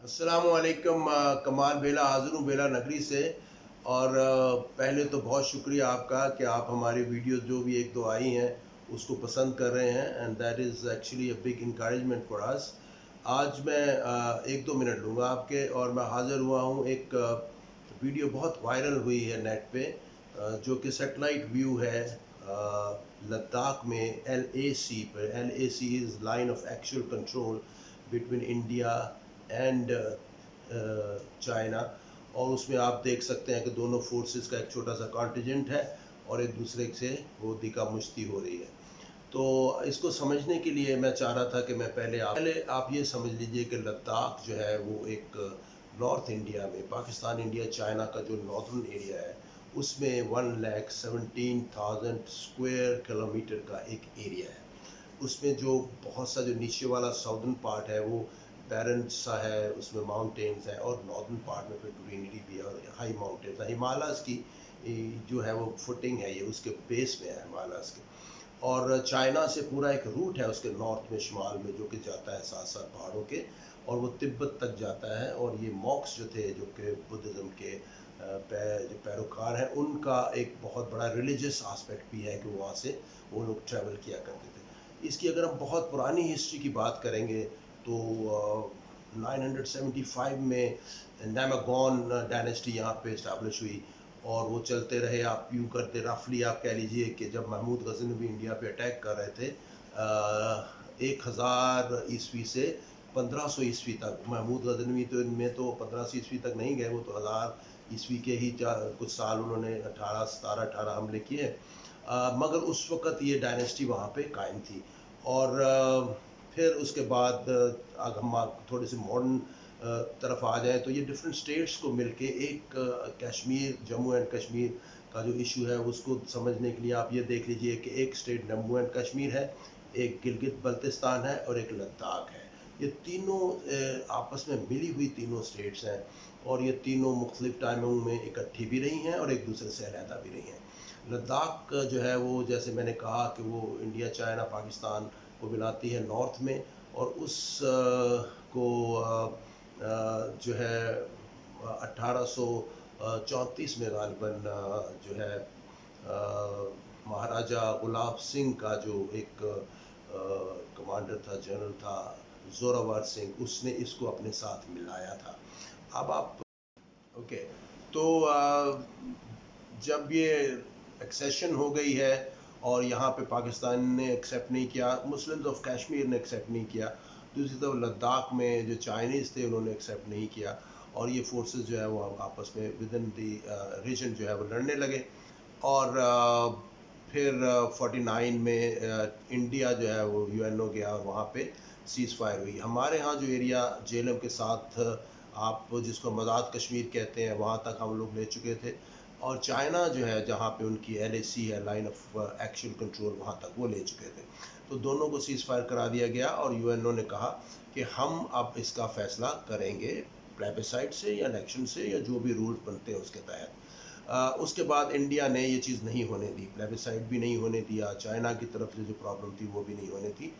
अस्सलामुअलैकुम। कमाल बेला हाजिर हूँ बेला नगरी से। और पहले तो बहुत शुक्रिया आपका कि आप हमारी वीडियो जो भी एक दो आई हैं उसको पसंद कर रहे हैं, and that is actually a big encouragement for us. आज मैं एक दो मिनट लूँगा आपके, और मैं हाज़िर हुआ हूँ एक वीडियो बहुत वायरल हुई है नेट पे, जो कि सेटेलाइट व्यू है लद्दाख में LAC पर। LAC is line of actual control between India and China. और उसमें आप देख सकते हैं कि दोनों फोर्सेस का एक छोटा सा कॉन्टिजेंट है और एक दूसरे से वो दिका मुश्ती हो रही है। तो इसको समझने के लिए मैं चाह रहा था कि मैं पहले आप ये समझ लीजिए कि लद्दाख जो है वो एक नॉर्थ इंडिया में, पाकिस्तान इंडिया चाइना का जो नॉर्दर्न एरिया है उसमें 1,17,000 स्क्वायर किलोमीटर का एक एरिया है। उसमें जो बहुत सा जो नीचे वाला साउदर्न पार्ट है वो बैरन सा है, उसमें माउंटेन्स हैं, और नॉर्दर्न पार्ट में फिर ग्रीनरी भी है और हाई माउंटेन्स है। हिमालयस की जो है वो फुटिंग है, ये उसके बेस में है हिमालयस के। और चाइना से पूरा एक रूट है उसके नॉर्थ में, शुमाल में, जो कि जाता है साथ साथ पहाड़ों के, और वो तिब्बत तक जाता है। और ये मॉक्स जो थे, जो कि बुद्धिज़्म के जो पैरोकार हैं, उनका एक बहुत बड़ा रिलीजियस आस्पेक्ट भी है कि वहाँ से वो लोग ट्रैवल किया करते थे। इसकी अगर हम बहुत पुरानी हिस्ट्री की बात करेंगे तो 975 में नामागोन डायनेस्टी यहाँ पे इस्टेब्लिश हुई, और वो चलते रहे। आप यूँ करते रफली आप कह लीजिए कि जब महमूद गजनवी इंडिया पे अटैक कर रहे थे 1000 ईस्वी से 1500 ईस्वी तक, महमूद गजनवी तो इनमें तो 1500 ईस्वी तक नहीं गए, वो तो 1000 ईस्वी के ही कुछ साल उन्होंने 18 हमले किए। मगर उस वक़्त ये डायनेस्टी वहाँ पे कायम थी। और फिर उसके बाद अगर हम थोड़े से मॉडर्न तरफ आ जाए तो ये डिफरेंट स्टेट्स को मिलके एक कश्मीर, जम्मू एंड कश्मीर का जो इशू है उसको समझने के लिए आप ये देख लीजिए कि एक स्टेट जम्मू एंड कश्मीर है, एक गिलगित बल्तिस्तान है और एक लद्दाख है। ये तीनों आपस में मिली हुई तीनों स्टेट्स हैं, और ये तीनों मुख्तलिफ टाइमों में इकट्ठी भी रही हैं और एक दूसरे से अलहदा भी रही हैं। लद्दाख जो है वो, जैसे मैंने कहा कि वो इंडिया, चाइना, पाकिस्तान को मिलाती है नॉर्थ में, और उस को जो है 1834 में गालिबन जो है महाराजा गुलाब सिंह का जो एक कमांडर था, जनरल था, जोरावर सिंह, उसने इसको अपने साथ मिलाया था। अब आप ओके, तो जब ये एक्सेशन हो गई है और यहाँ पे पाकिस्तान ने एक्सेप्ट नहीं किया, मुस्लिम्स ऑफ कश्मीर ने एक्सेप्ट नहीं किया, दूसरी तरफ लद्दाख में जो चाइनीज़ थे उन्होंने एक्सेप्ट नहीं किया, और ये फोर्सेस जो है वो आपस में विद इन दी रीजन जो है वो लड़ने लगे। और फिर 49 में इंडिया जो है वो UNO गया और वहाँ पे सीज़ फायर हुई। हमारे यहाँ जो एरिया जेलम के साथ आप जिसको मदाद कश्मीर कहते हैं, वहाँ तक हम लोग ले चुके थे। और चाइना जो है, जहाँ पे उनकी LAC है, लाइन ऑफ एक्चुअल कंट्रोल, वहाँ तक वो ले चुके थे। तो दोनों को सीज़ फायर करा दिया गया, और UNO ने कहा कि हम अब इसका फैसला करेंगे प्लेबिसाइड से या इलेक्शन से या जो भी रूल बनते हैं उसके तहत। उसके बाद इंडिया ने ये चीज़ नहीं होने दी, प्लेबिसाइड भी नहीं होने दिया, चाइना की तरफ से जो प्रॉब्लम थी वो भी नहीं होने थी।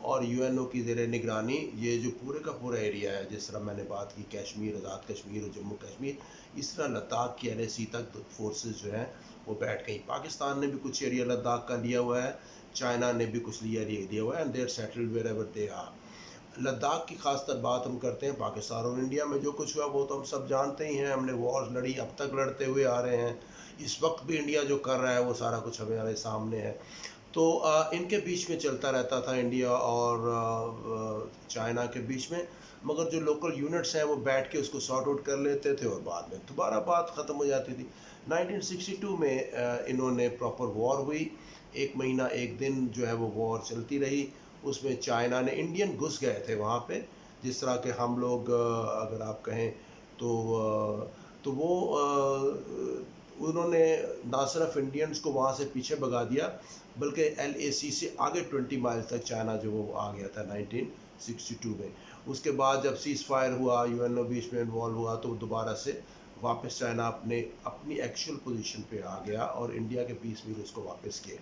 और UNO की ज़ेर निगरानी ये जो पूरे का पूरा एरिया है, जिस तरह मैंने बात की कश्मीर, आज़ाद कश्मीर और जम्मू कश्मीर, इस तरह लद्दाख की LAC तक फोर्सेस जो हैं वो बैठ गई। पाकिस्तान ने भी कुछ एरिया लद्दाख का लिया हुआ है, चाइना ने भी कुछ लिया हुआ है, and there settled wherever they are. Ladakh की खासतर बात हम करते हैं, पाकिस्तान और इंडिया में जो कुछ हुआ वो तो हम सब जानते ही हैं। हमने वॉर्स लड़ी, अब तक लड़ते हुए आ रहे हैं, इस वक्त भी इंडिया जो कर रहा है वो सारा कुछ हमारे सामने है। तो इनके बीच में चलता रहता था, इंडिया और चाइना के बीच में। मगर जो लोकल यूनिट्स हैं वो बैठ के उसको सॉर्ट आउट कर लेते थे और बाद में दोबारा बात ख़त्म हो जाती थी। 1962 में इन्होंने प्रॉपर वॉर हुई, 1 महीना 1 दिन जो है वो वॉर चलती रही। उसमें चाइना ने, इंडियन घुस गए थे वहाँ पे, जिस तरह के हम लोग अगर आप कहें तो तो वो उन्होंने ना सिर्फ इंडियंस को वहाँ से पीछे भगा दिया, बल्कि LAC से आगे 20 माइल तक चाइना जो वो आ गया था 1962 में। उसके बाद जब सीज़ फायर हुआ, UNO बीच में इन्वॉल्व हुआ, तो दोबारा से वापस चाइना अपनी एक्चुअल पोजीशन पे आ गया और इंडिया के पीस भी उसको वापस किए।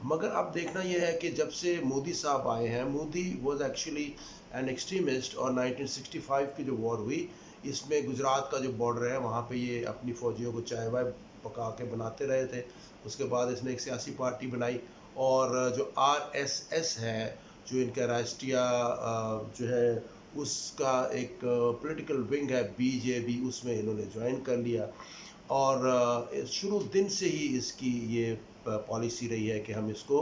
मगर अब देखना यह है कि जब से मोदी साहब आए हैं, Modi was actually an extremist, और 1965 की जो वॉर हुई, इसमें गुजरात का जो बॉर्डर है वहाँ पे ये अपनी फौजियों को चाय वाय पका के बनाते रहे थे। उसके बाद इसने एक सियासी पार्टी बनाई, और जो आरएसएस है, जो इनका राष्ट्रीय जो है उसका एक पॉलिटिकल विंग है बीजेपी, उसमें इन्होंने ज्वाइन कर लिया। और शुरू दिन से ही इसकी ये पॉलिसी रही है कि हम इसको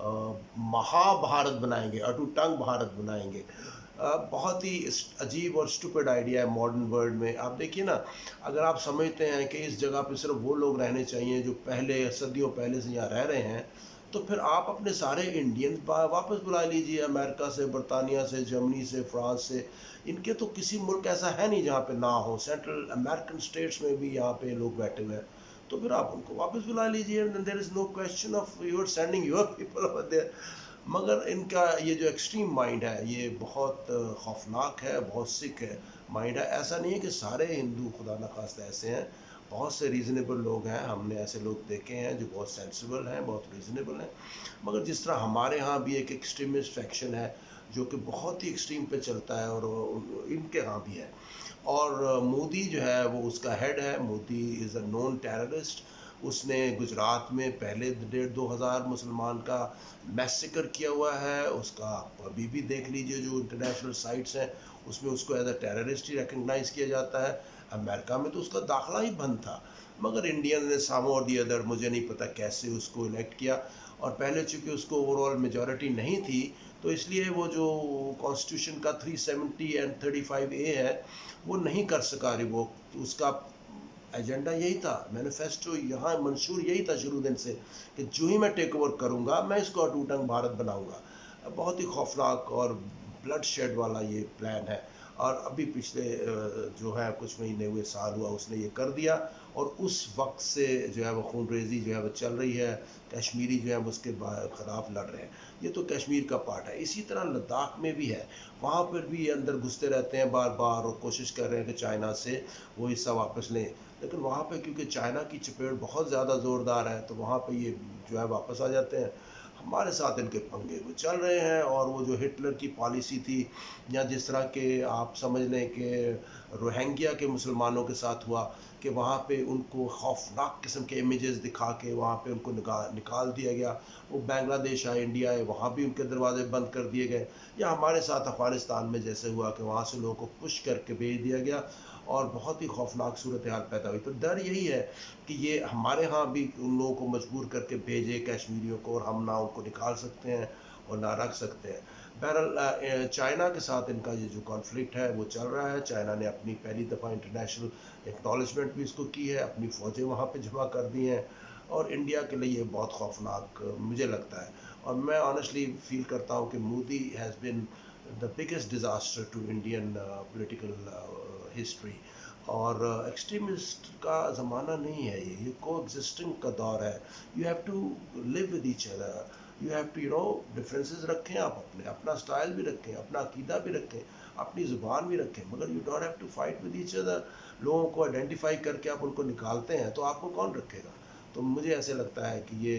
महाभारत बनाएंगे, अटूटंग भारत बनाएंगे। बहुत ही अजीब और स्टूपिड आइडिया है मॉडर्न वर्ल्ड में। आप देखिए ना, अगर आप समझते हैं कि इस जगह पे सिर्फ वो लोग रहने चाहिए जो पहले सदियों पहले से यहाँ रह रहे हैं, तो फिर आप अपने सारे इंडियन वापस बुला लीजिए, अमेरिका से, बरतानिया से, जर्मनी से, फ्रांस से। इनके तो किसी मुल्क ऐसा है नहीं जहाँ पे ना हो, सेंट्रल अमेरिकन स्टेट्स में भी यहाँ पे लोग बैठे हुए हैं। तो फिर आप उनको वापस बुला लीजिए, there is no question of your sending your people over there. मगर इनका ये जो एक्सट्रीम माइंड है ये बहुत खौफनाक है, बहुत सिक है माइंड है। ऐसा नहीं है कि सारे हिंदू खुदा न खास्ता ऐसे हैं, बहुत से रीज़नेबल लोग हैं, हमने ऐसे लोग देखे हैं जो बहुत सेंसिबल हैं, बहुत रीज़नेबल हैं। मगर जिस तरह हमारे यहाँ भी एक एक्सट्रीमिस्ट फैक्शन है जो कि बहुत ही एक्सट्रीम पे चलता है, और इनके यहाँ भी है। और मोदी जो है वो उसका हेड है। Modi is a known terrorist. उसने गुजरात में पहले 1,500-2,000 मुसलमान का मैसेकर किया हुआ है। उसका अभी भी देख लीजिए, जो इंटरनेशनल साइट्स हैं उसमें उसको एज अ टेररिस्ट ही रिकग्नाइज किया जाता है। अमेरिका में तो उसका दाखिला ही बंद था, मगर इंडियन ने सम और दी अदर, मुझे नहीं पता कैसे उसको इलेक्ट किया। और पहले चूंकि उसको ओवरऑल मेजॉरिटी नहीं थी, तो इसलिए वो जो कॉन्स्टिट्यूशन का 370 एंड 35A है वो नहीं कर सका रिवोक। उसका एजेंडा यही था, मैनिफेस्टो यहाँ मंशूर यही था शुरू दिन से, कि जो ही मैं टेक ओवर करूँगा मैं इसको अटूटंग भारत बनाऊँगा। बहुत ही खौफनाक और ब्लड शेड वाला ये प्लान है। और अभी पिछले जो है कुछ महीने हुए, साल हुआ, उसने ये कर दिया। और उस वक्त से जो है वो खूनरेजी जो है वो चल रही है। कश्मीरी जो है उसके खिलाफ लड़ रहे हैं। ये तो कश्मीर का पार्ट है। इसी तरह लद्दाख में भी है, वहाँ पर भी अंदर घुसते रहते हैं बार बार, और कोशिश कर रहे हैं कि चाइना से वो हिस्सा वापस लें। लेकिन वहाँ पे क्योंकि चाइना की चपेट बहुत ज़्यादा ज़ोरदार है, तो वहाँ पे ये जो है वापस आ जाते हैं। हमारे साथ इनके पंगे वो चल रहे हैं। और वो जो हिटलर की पॉलिसी थी, या जिस तरह के आप समझ लें कि रोहिंग्या के मुसलमानों के साथ हुआ, कि वहाँ पे उनको खौफनाक किस्म के इमेजेस दिखा के वहाँ पे उनको निकाल दिया गया। वो बांग्लादेश आए, इंडिया आए, वहाँ भी उनके दरवाजे बंद कर दिए गए। या हमारे साथ अफगानिस्तान में जैसे हुआ कि वहाँ से लोगों को पुश करके भेज दिया गया, और बहुत ही खौफनाक सूरत हाल पैदा हुई। तो डर यही है कि ये हमारे यहाँ भी उन लोगों को मजबूर करके भेजे कश्मीरियों को, और हम ना उनको निकाल सकते हैं और ना रख सकते हैं। बहरहाल चाइना के साथ इनका ये जो कॉन्फ्लिक्ट है वो चल रहा है। चाइना ने अपनी पहली दफ़ा इंटरनेशनल एक्नॉलेजमेंट भी इसको की है, अपनी फ़ौजें वहाँ पे जमा कर दी हैं। और इंडिया के लिए ये बहुत खौफनाक मुझे लगता है। और मैं ऑनेस्टली फील करता हूँ कि Modi has been the biggest disaster to Indian political history. और एक्सट्रीमिस्ट का ज़माना नहीं है ये को एग्जिस्टिंग का दौर है। You have to live with each other, you have to differences रखें, आप अपने अपना स्टाइल भी रखें, अपना अकीदा भी रखें, अपनी ज़ुबान भी रखें, मगर you don't have to fight with each other. लोगों को आइडेंटिफाई करके आप उनको निकालते हैं तो आपको कौन रखेगा। तो मुझे ऐसे लगता है कि ये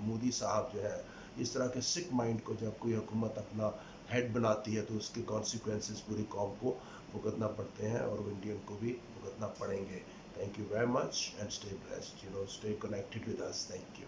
मोदी साहब जो है, इस तरह के सिक माइंड को जब कोई हुकूमत अपना हेड बनाती है, तो उसके कॉन्सिक्वेंसेस पूरी कौम को भुगतना पड़ते हैं, और इंडियन को भी भुगतना पड़ेंगे। Thank you very much and stay blessed, stay connected with us. Thank you.